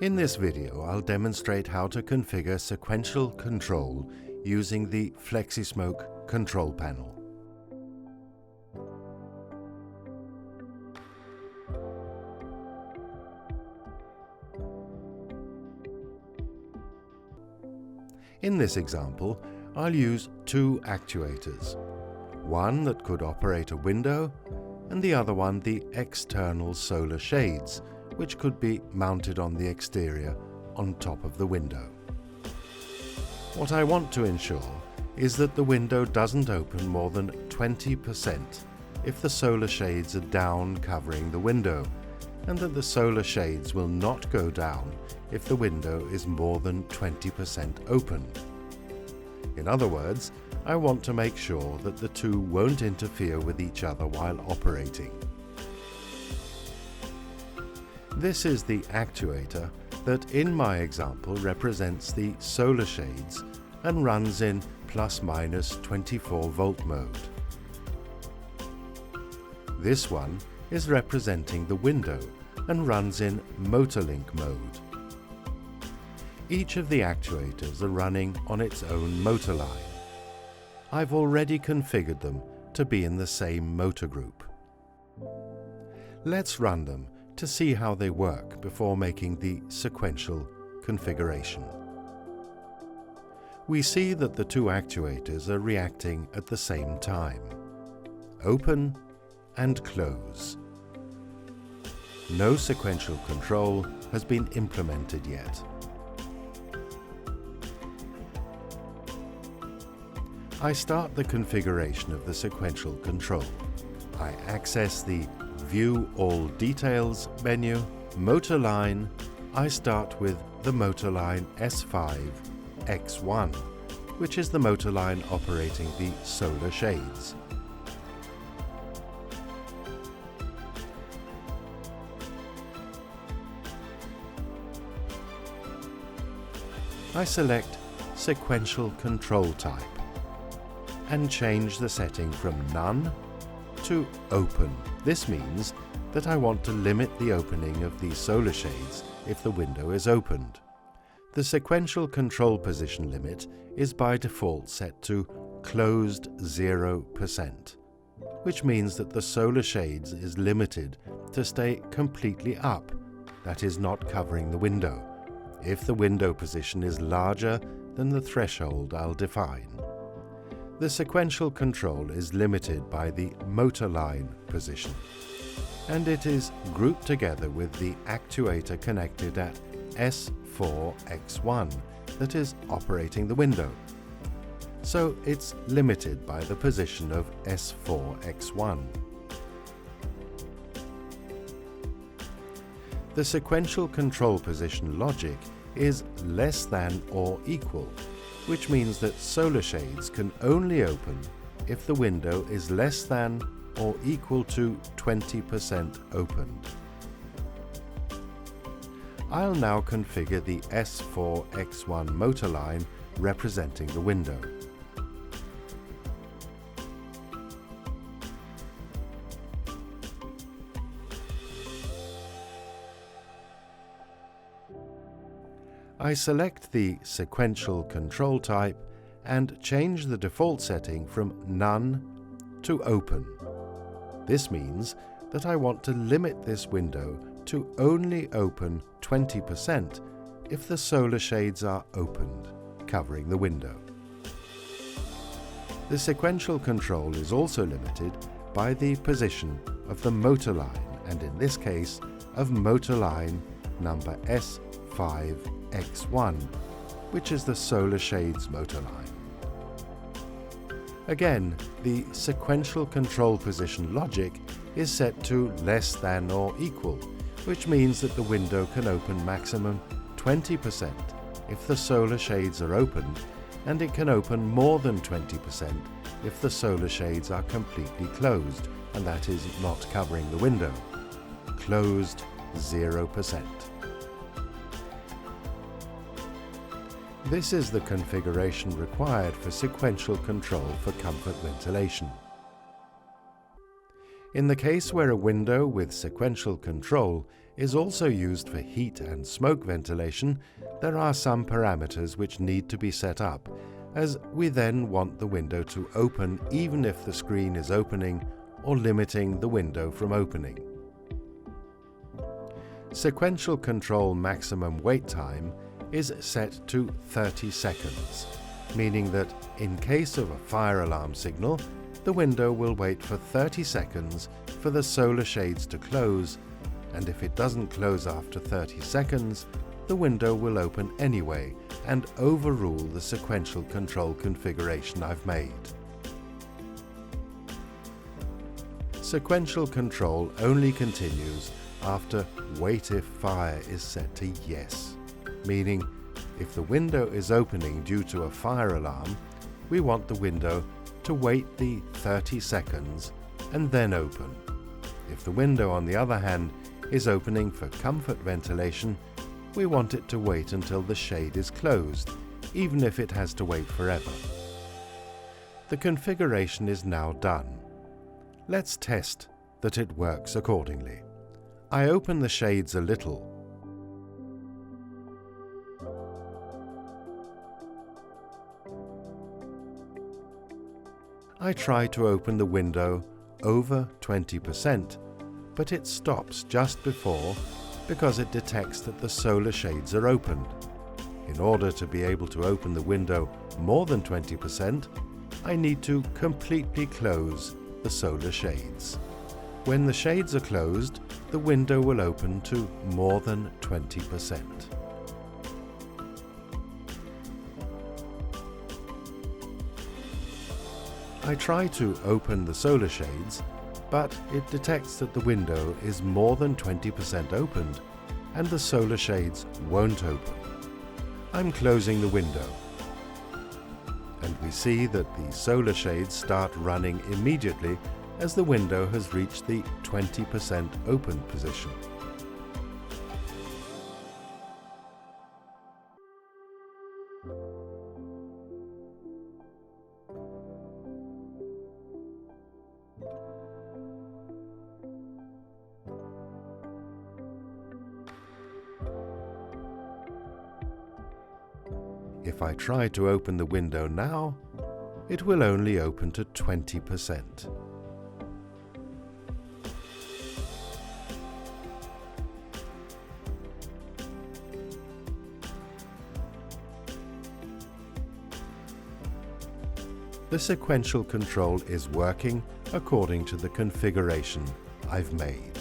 In this video, I'll demonstrate how to configure sequential control using the FlexiSmoke control panel. In this example, I'll use two actuators, one that could operate a window and the other one the external solar shades, which could be mounted on the exterior on top of the window. What I want to ensure is that the window doesn't open more than 20% if the solar shades are down covering the window, and that the solar shades will not go down if the window is more than 20% opened. In other words, I want to make sure that the two won't interfere with each other while operating. This is the actuator that in my example represents the solar shades and runs in plus-minus 24 volt mode. This one is representing the window and runs in MotorLink mode. Each of the actuators are running on its own motor line. I've already configured them to be in the same motor group. Let's run them to see how they work before making the sequential configuration. We see that the two actuators are reacting at the same time. Open and close. No sequential control has been implemented yet. I start the configuration of the sequential control. I access the View All Details menu, Motor Line. I start with the motor line S5X1, which is the motor line operating the solar shades. I select Sequential Control Type and change the setting from None to Open. This means that I want to limit the opening of the solar shades if the window is opened. The sequential control position limit is by default set to closed 0%, which means that the solar shades is limited to stay completely up, that is not covering the window, if the window position is larger than the threshold I'll define. The sequential control is limited by the motor line position, and it is grouped together with the actuator connected at S4X1 that is operating the window. So it's limited by the position of S4X1. The sequential control position logic is less than or equal, which means that solar shades can only open if the window is less than or equal to 20% opened. I'll now configure the S4X1 motor line representing the window. I select the sequential control type and change the default setting from None to Open. This means that I want to limit this window to only open 20% if the solar shades are opened, covering the window. The sequential control is also limited by the position of the motor line, and in this case of motor line number S5X1, which is the solar shades motor line. Again, the sequential control position logic is set to less than or equal, which means that the window can open maximum 20% if the solar shades are opened, and it can open more than 20% if the solar shades are completely closed, and that is not covering the window. Closed 0%. This is the configuration required for sequential control for comfort ventilation. In the case where a window with sequential control is also used for heat and smoke ventilation, there are some parameters which need to be set up, as we then want the window to open even if the screen is opening or limiting the window from opening. Sequential control maximum wait time is set to 30 seconds, meaning that in case of a fire alarm signal, the window will wait for 30 seconds for the solar shades to close, and if it doesn't close after 30 seconds, the window will open anyway and overrule the sequential control configuration I've made. Sequential control only continues after wait if fire is set to yes, meaning if the window is opening due to a fire alarm, we want the window to wait the 30 seconds and then open. If the window, on the other hand, is opening for comfort ventilation, we want it to wait until the shade is closed, even if it has to wait forever. The configuration is now done. Let's test that it works accordingly. I open the shades a little. I try to open the window over 20%, but it stops just before because it detects that the solar shades are opened. In order to be able to open the window more than 20%, I need to completely close the solar shades. When the shades are closed, the window will open to more than 20%. I try to open the solar shades, but it detects that the window is more than 20% opened and the solar shades won't open. I'm closing the window, and we see that the solar shades start running immediately as the window has reached the 20% open position. If I try to open the window now, it will only open to 20%. The sequential control is working according to the configuration I've made.